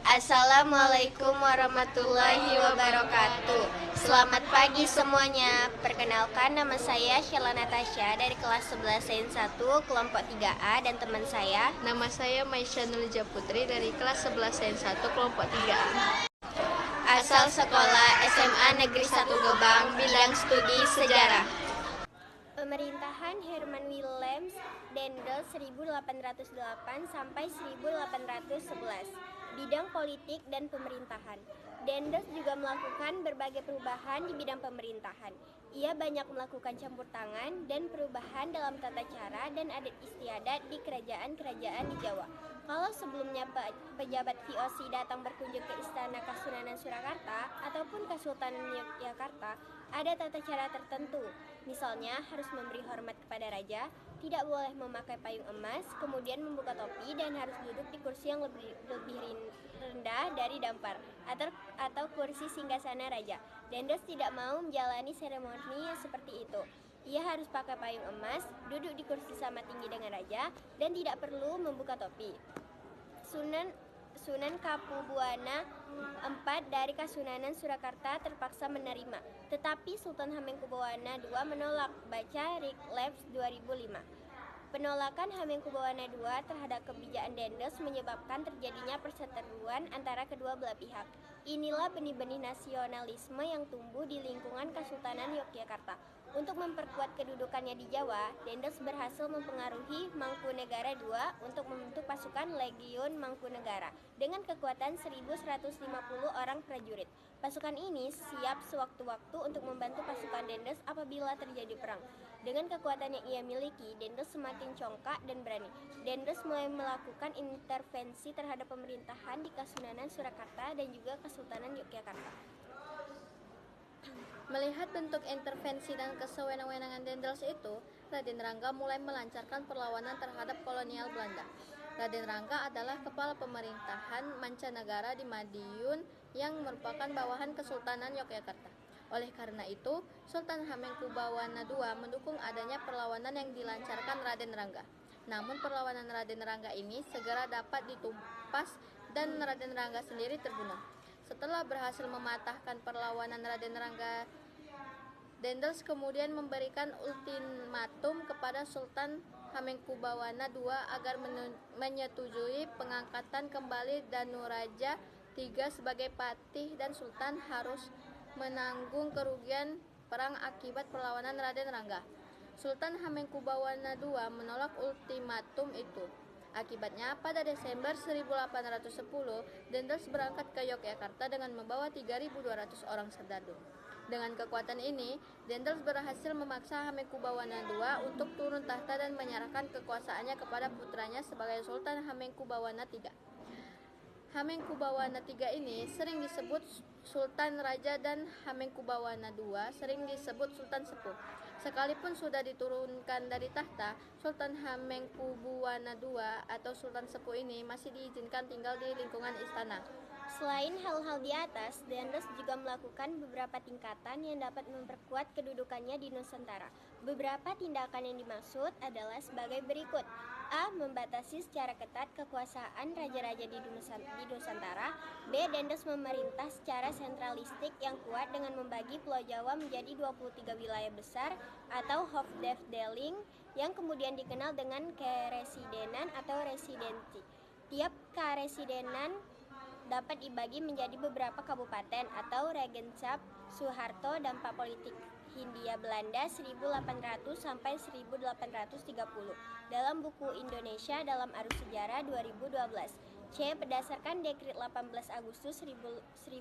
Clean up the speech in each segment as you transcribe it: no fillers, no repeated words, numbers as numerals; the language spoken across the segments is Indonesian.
Assalamualaikum warahmatullahi wabarakatuh. Selamat pagi semuanya. Perkenalkan, nama saya Sheila Natasha dari kelas 11 Sains 1 kelompok 3A, dan teman saya Nama saya Maisha Nurja Putri dari kelas 11 Sains 1 kelompok 3A. asal sekolah SMA Negeri 1 Gebang, bidang studi sejarah. Pemerintahan Herman Willems Dendels 1808 sampai 1811. Bidang politik dan pemerintahan. Dendels juga melakukan berbagai perubahan di bidang pemerintahan. Ia banyak melakukan campur tangan dan perubahan dalam tata cara dan adat istiadat di kerajaan-kerajaan di Jawa. Kalau sebelumnya pejabat VOC datang berkunjung ke Istana Kasunanan Surakarta ataupun Kesultanan Yogyakarta, ada tata cara tertentu. Misalnya harus memberi hormat kepada raja, tidak boleh memakai payung emas, kemudian membuka topi, dan harus duduk di kursi yang lebih rendah dari dampar atau kursi singgasana raja. Dendels tidak mau menjalani seremoni seperti itu. Ia harus pakai payung emas, duduk di kursi sama tinggi dengan raja, dan tidak perlu membuka topi. Sunan Kapubuana IV dari Kasunanan Surakarta terpaksa menerima, tetapi Sultan Hamengkubuwana II menolak. Baca Riklabs 2005. Penolakan Hamengkubuwana II terhadap kebijakan Dendels menyebabkan terjadinya perseteruan antara kedua belah pihak. Inilah benih-benih nasionalisme yang tumbuh di lingkungan Kesultanan Yogyakarta. Untuk memperkuat kedudukannya di Jawa, Dendels berhasil mempengaruhi Mangkunegara II untuk membentuk pasukan Legiun Mangkunegara dengan kekuatan 1.150 orang prajurit. Pasukan ini siap sewaktu-waktu untuk membantu pasukan Dendels apabila terjadi perang. Dengan kekuatan yang ia miliki, Dendels semakin congkak dan berani. Dendels mulai melakukan intervensi terhadap pemerintahan di Kasunanan Surakarta dan juga Kesultanan Yogyakarta. Melihat bentuk intervensi dan kesewenang-wenangan Dendels itu, Raden Rangga mulai melancarkan perlawanan terhadap kolonial Belanda. Raden Rangga adalah kepala pemerintahan mancanegara di Madiun yang merupakan bawahan Kesultanan Yogyakarta. Oleh karena itu, Sultan Hamengkubuwana II mendukung adanya perlawanan yang dilancarkan Raden Rangga. Namun perlawanan Raden Rangga ini segera dapat ditumpas dan Raden Rangga sendiri terbunuh. Setelah berhasil mematahkan perlawanan Raden Rangga, Dendels kemudian memberikan ultimatum kepada Sultan Hamengkubuwana II agar menyetujui pengangkatan kembali Danuraja III sebagai patih, dan Sultan harus menanggung kerugian perang akibat perlawanan Raden Rangga. Sultan Hamengkubuwana II menolak ultimatum itu. Akibatnya, pada Desember 1810, Dendels berangkat ke Yogyakarta dengan membawa 3.200 orang serdadu. Dengan kekuatan ini, Dendels berhasil memaksa Hamengkubuwana II untuk turun tahta dan menyerahkan kekuasaannya kepada putranya sebagai Sultan Hamengkubuwana III. Hamengkubuwana III ini sering disebut Sultan Raja dan Hamengkubuwana II sering disebut Sultan Sepuh. Sekalipun sudah diturunkan dari tahta, Sultan Hamengkubuwana II atau Sultan Sepuh ini masih diizinkan tinggal di lingkungan istana. Selain hal-hal di atas, Dendels juga melakukan beberapa tingkatan yang dapat memperkuat kedudukannya di Nusantara. Beberapa tindakan yang dimaksud adalah sebagai berikut. A. Membatasi secara ketat kekuasaan raja-raja di Nusantara. B. Dendels memerintah secara sentralistik yang kuat dengan membagi Pulau Jawa menjadi 23 wilayah besar atau Hofdefdeling yang kemudian dikenal dengan keresidenan atau residensi. Tiap keresidenan dapat dibagi menjadi beberapa kabupaten atau Regenschap. Soeharto, Dampak Politik Hindia Belanda 1800 sampai 1830 dalam buku Indonesia dalam Arus Sejarah 2012. C. Berdasarkan Dekret 18 Agustus 1808,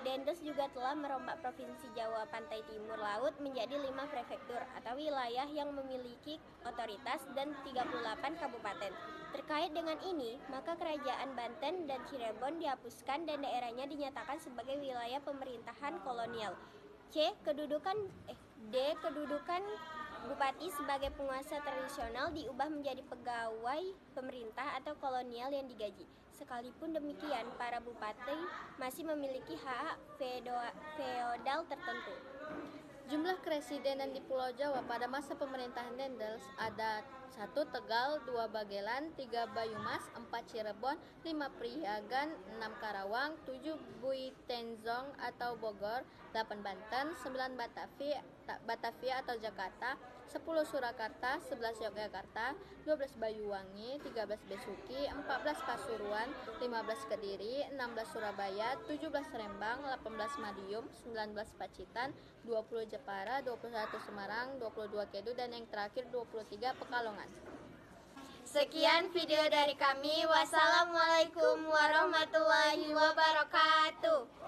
Dendels juga telah merombak Provinsi Jawa Pantai Timur Laut menjadi 5 prefektur atau wilayah yang memiliki otoritas dan 38 kabupaten. Terkait dengan ini, maka Kerajaan Banten dan Cirebon dihapuskan dan daerahnya dinyatakan sebagai wilayah pemerintahan kolonial. D. Kedudukan Bupati sebagai penguasa tradisional diubah menjadi pegawai pemerintah atau kolonial yang digaji. Sekalipun demikian, para bupati masih memiliki hak feodal tertentu. Jumlah keresidenan di Pulau Jawa pada masa pemerintahan Dendels ada 1 Tegal, 2 Bagelan, 3 Banyumas, 4 Cirebon, 5 Priagan, 6 Karawang, 7 Buitenzong atau Bogor, 8 Banten, 9 Batavia atau Jakarta, 10 Surakarta, 11 Yogyakarta, 12 Banyuwangi, 13 Besuki, 14 Pasuruan, 15 Kediri, 16 Surabaya, 17 Rembang, 18 Madiun, 19 Pacitan, 20 Jepara, 21 Semarang, 22 Kedu, dan yang terakhir 23 Pekalongan. Sekian video dari kami. Wassalamualaikum warahmatullahi wabarakatuh.